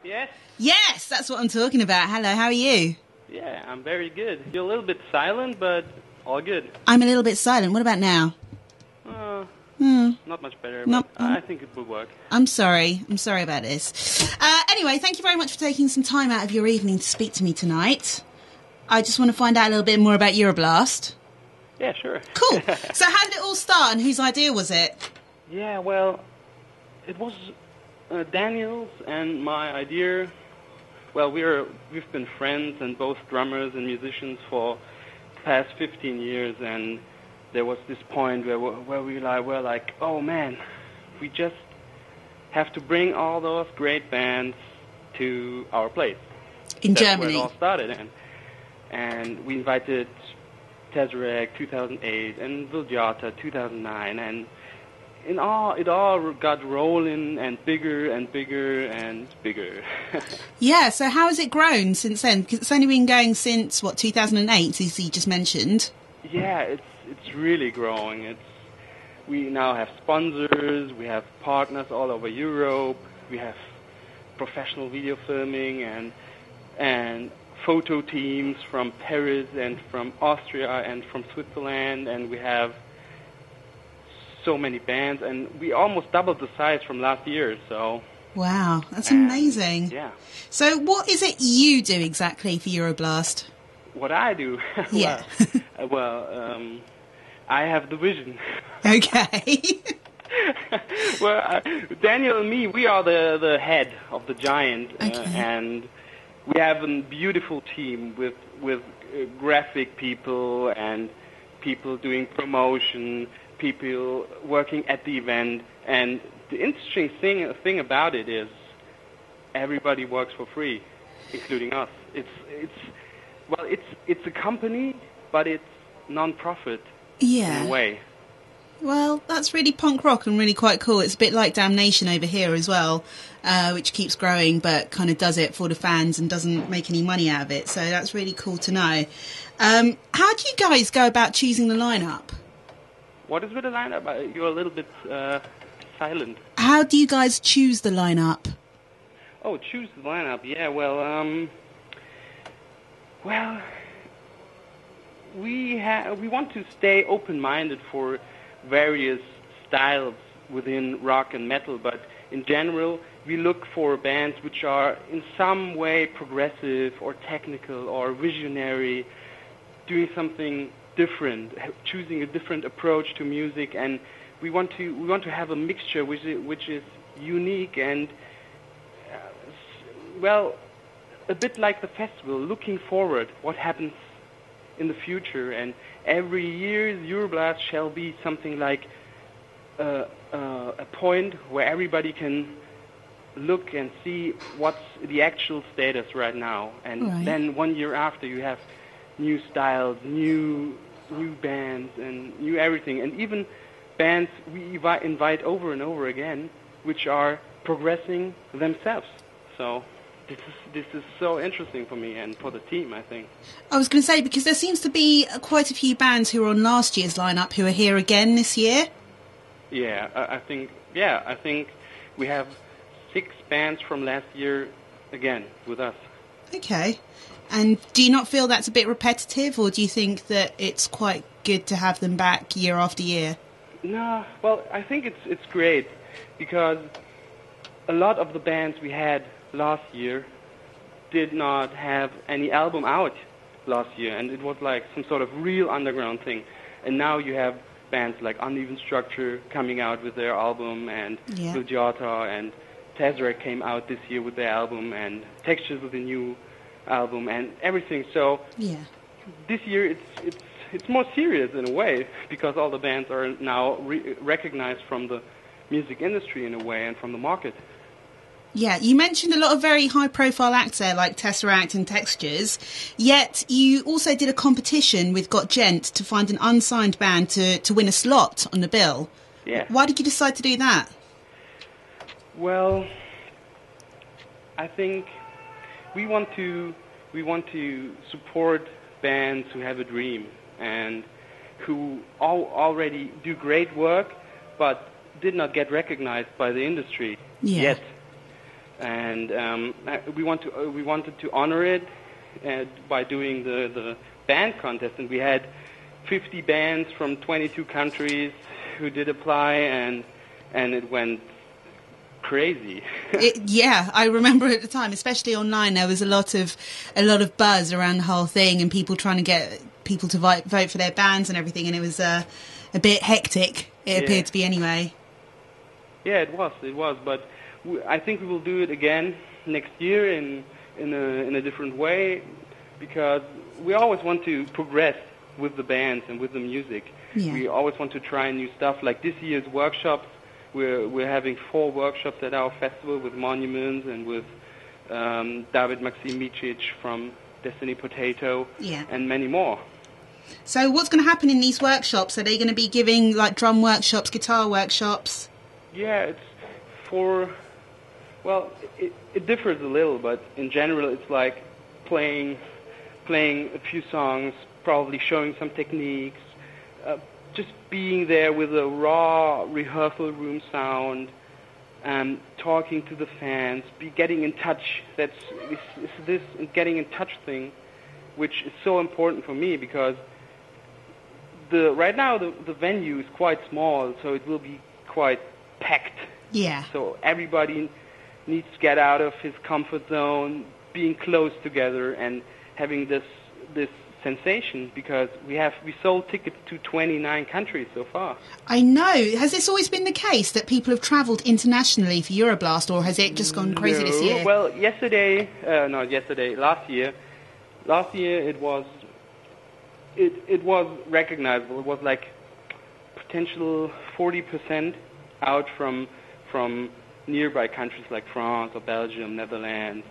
Yes? Yes, that's what I'm talking about. Hello, how are you? Yeah, I'm very good. You're a little bit silent, but all good. I'm a little bit silent. What about now? Not much better, No, but I think it will work. I'm sorry. I'm sorry about this. Anyway, thank you very much for taking some time out of your evening to speak to me tonight. I just want to find out a little bit more about Euroblast. Yeah, sure. Cool. So how did it all start and whose idea was it? Yeah, well, it was Daniel's and my idea. Well, we've been friends and both drummers and musicians for the past 15 years, and there was this point where we were like, oh man, we just have to bring all those great bands to our place. In That's Germany. where it all started, and we invited TotalRockRadio 2008 and Viljata 2009, and it all got rolling and bigger and bigger and bigger. Yeah, so how has it grown since then? Because it's only been going since, 2008, as you just mentioned. Yeah, it's really growing. We now have sponsors, we have partners all over Europe, we have professional video filming and photo teams from Paris and from Austria and from Switzerland, and we have so many bands, and we almost doubled the size from last year. So wow, that's amazing. Yeah. So what is it you do exactly for Euroblast? What I do? Yeah. I have the vision. Okay. Well, Daniel and me, we are the head of the giant, and we have a beautiful team with graphic people and people doing promotion, people working at the event. And the interesting thing about it is everybody works for free, including us. It's a company, but it's non-profit in a way. Well, that's really punk rock and really quite cool. It's a bit like Damnation over here as well, which keeps growing but kind of does it for the fans and doesn't make any money out of it. So that's really cool to know. How do you guys go about choosing the lineup? What is with the lineup? You're a little bit silent. How do you guys choose the lineup? Oh, choose the lineup. Yeah, we want to stay open-minded for various styles within rock and metal, but in general we look for bands which are in some way progressive or technical or visionary, doing something different, choosing a different approach to music, and we want to have a mixture which is unique and a bit like the festival, looking forward what happens in the future, and every year Euroblast shall be something like a point where everybody can look and see what's the actual status right now, and then 1 year after you have new styles, new bands, and new everything, and even bands we invite over and over again, which are progressing themselves. So this is so interesting for me and for the team, I think. I was going to say, because there seems to be quite a few bands who were on last year's lineup who are here again this year. Yeah, I think we have 6 bands from last year again with us. Okay. And do you not feel that's a bit repetitive, or do you think that it's quite good to have them back year after year? No, well, I think it's great, because a lot of the bands we had last year did not have any album out last year, and it was like some sort of real underground thing. And now you have bands like Uneven Structure coming out with their album, and Viljata and TotalRockRadio came out this year with their album, and Textures with a new album and everything. So this year it's more serious in a way, because all the bands are now recognized from the music industry in a way and from the market. Yeah, you mentioned a lot of very high-profile acts there, like TotalRockRadio and Textures, yet you also did a competition with Got Gent to find an unsigned band to win a slot on the bill. Yeah. Why did you decide to do that? Well, I think we want to support bands who have a dream and who already do great work, but did not get recognized by the industry yet. and we wanted to honor it by doing the band contest, and we had 50 bands from 22 countries who did apply, and it went crazy. Yeah, I remember at the time, especially online, there was a lot of buzz around the whole thing, and people trying to get people to vote for their bands and everything, and it was a bit hectic. It appeared to be anyway. Yeah, it was, but I think we will do it again next year in a different way, because we always want to progress with the bands and with the music. Yeah. We always want to try new stuff. Like this year's workshops, we're having 4 workshops at our festival with Monuments and with David Maximicic from Destiny Potato, and many more. So what's going to happen in these workshops? Are they going to be giving like drum workshops, guitar workshops? Yeah, it's it differs a little, but in general it's like playing a few songs, probably showing some techniques, just being there with a raw rehearsal room sound, talking to the fans, getting in touch. It's this getting in touch thing, which is so important for me, because right now the venue is quite small, so it will be quite packed. Yeah. So everybody needs to get out of his comfort zone, being close together, and having this sensation, because we sold tickets to 29 countries so far. I know. Has this always been the case that people have travelled internationally for Euroblast, or has it just gone crazy this year? Well, last year it was recognizable. It was like potential 40% out from nearby countries like France or Belgium, Netherlands.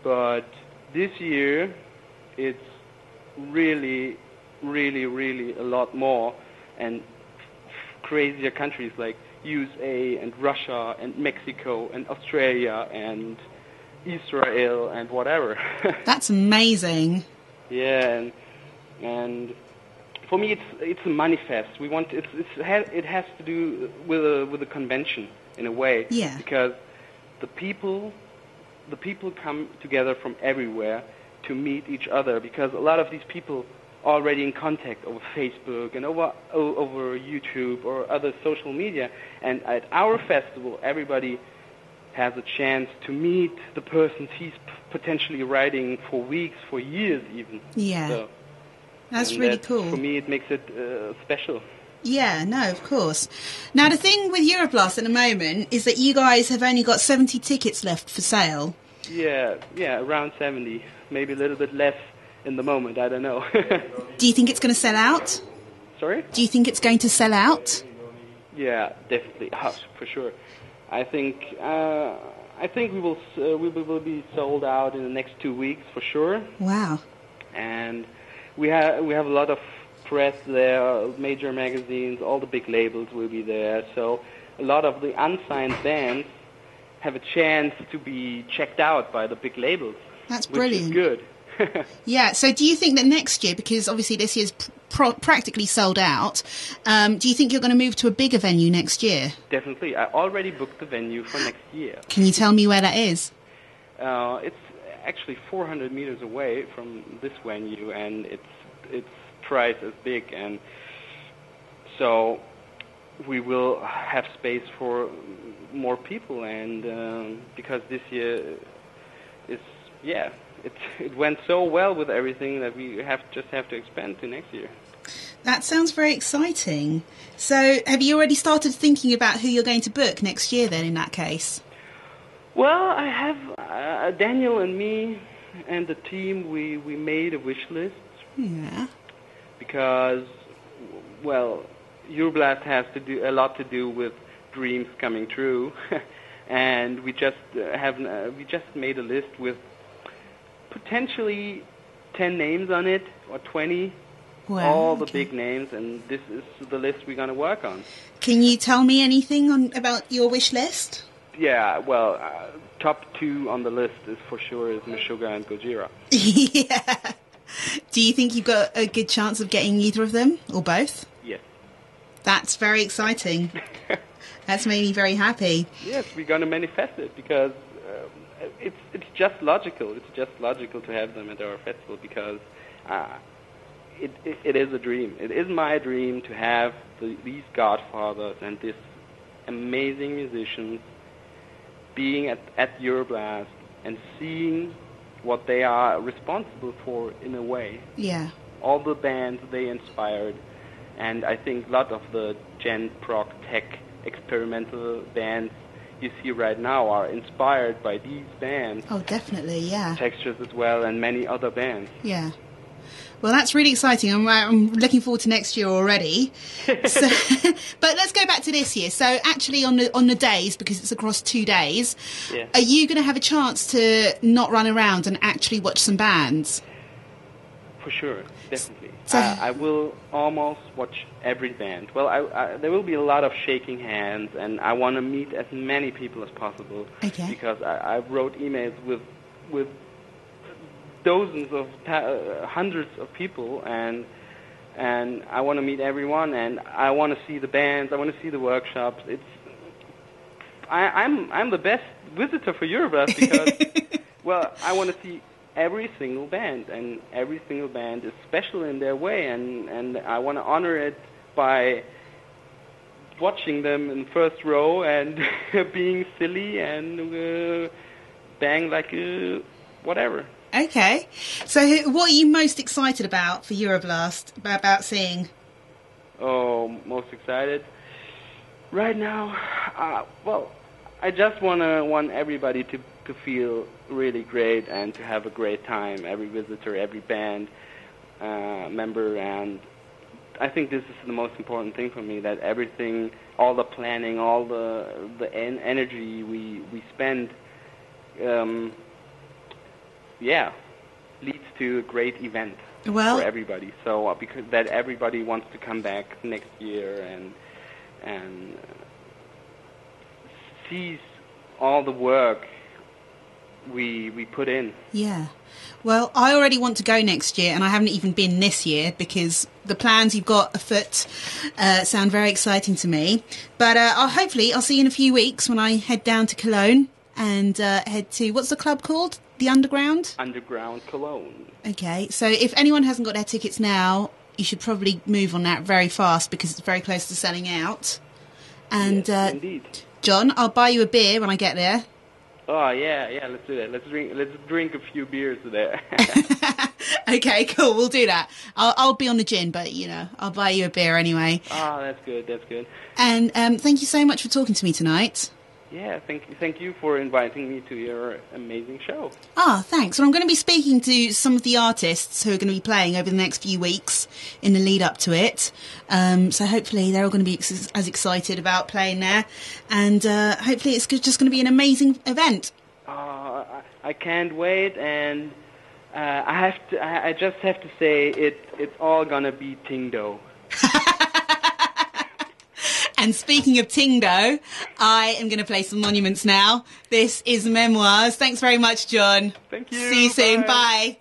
But this year it's really, really, really a lot more, and crazier countries like USA and Russia and Mexico and Australia and Israel and whatever. That's amazing. Yeah, and for me it's a manifest. It has to do with a convention in a way. Yeah. Because the people come together from everywhere to meet each other, because a lot of these people are already in contact over Facebook and over YouTube or other social media, and at our festival everybody has a chance to meet the persons he's potentially writing for weeks, for years even. Yeah. So, that's really cool. For me it makes it special. Yeah, no, of course. Now the thing with Euroblast at the moment is that you guys have only got 70 tickets left for sale. Yeah, around 70. Maybe a little bit less in the moment, I don't know. Do you think it's going to sell out? Sorry? Do you think it's going to sell out? Yeah, definitely, for sure. I think we will be sold out in the next 2 weeks for sure. Wow. And we have a lot of press there, major magazines, all the big labels will be there. So a lot of the unsigned bands have a chance to be checked out by the big labels. That's brilliant. Which is good. Yeah, so do you think that next year, because obviously this year's practically sold out, do you think you're going to move to a bigger venue next year? Definitely. I already booked the venue for next year. Can you tell me where that is? It's actually 400 meters away from this venue, and it's twice as big, and so we will have space for more people, and because this year it went so well with everything that we just have to expand to next year. That sounds very exciting. So have you already started thinking about who you're going to book next year then, in that case? Well, I have Daniel and me and the team, we made a wish list. Yeah. Because, well, Euroblast has a lot to do with dreams coming true, and we just made a list with potentially 10 names on it, or 20, all the big names, and this is the list we're going to work on. Can you tell me anything about your wish list? Yeah, well, top 2 on the list is for sure is Meshuggah and Gojira. Yeah. Do you think you've got a good chance of getting either of them, or both? Yes. That's very exciting. That's made me very happy. Yes, we're going to manifest it, because just logical. It's just logical to have them at our festival because it is a dream. It is my dream to have these godfathers and these amazing musicians being at Euroblast and seeing what they are responsible for in a way. Yeah. All the bands they inspired, and I think a lot of the gen prog tech experimental bands you see right now are inspired by these bands. Oh, definitely, yeah. Textures as well, and many other bands. Yeah. Well, that's really exciting. I'm looking forward to next year already. So, but let's go back to this year. So actually on the days, because it's across 2 days, Yeah. Are you going to have a chance to not run around and actually watch some bands? For sure, definitely. So- I will almost watch every band. Well, there will be a lot of shaking hands, and I want to meet as many people as possible. Okay. Because I wrote emails with dozens of hundreds of people, and I want to meet everyone, and I want to see the bands. I want to see the workshops. I'm the best visitor for Euroblast because, well, I want to see every single band, and every single band is special in their way, and I want to honor it by watching them in first row and being silly and bang like whatever. Okay. So what are you most excited about for Euroblast, about seeing? Oh, most excited? Right now, well, I just want everybody to feel really great and to have a great time, every visitor, every band member, and I think this is the most important thing for me, that everything, all the planning, all the energy we spend, leads to a great event for everybody. So because that everybody wants to come back next year and sees all the work we put in. Yeah. Well, I already want to go next year, and I haven't even been this year because the plans you've got afoot sound very exciting to me. But I'll see you in a few weeks when I head down to Cologne and head to, what's the club called? The Underground? Underground Cologne. Okay, so if anyone hasn't got their tickets now, you should probably move on that very fast because it's very close to selling out. And yes, indeed. John, I'll buy you a beer when I get there. Oh yeah, let's do that. Let's drink a few beers there. Okay, cool. We'll do that. I'll be on the gin, but I'll buy you a beer anyway. Oh, that's good. And thank you so much for talking to me tonight. Yeah, thank you for inviting me to your amazing show. Thanks. Well, I'm going to be speaking to some of the artists who are going to be playing over the next few weeks in the lead up to it. So hopefully they're all going to be as excited about playing there. And hopefully it's just going to be an amazing event. I can't wait, and I just have to say it's all going to be Tingdo. And speaking of Tingdo, I am going to play some monuments now. This is Memoirs. Thanks very much, John. Thank you. See you soon. Bye.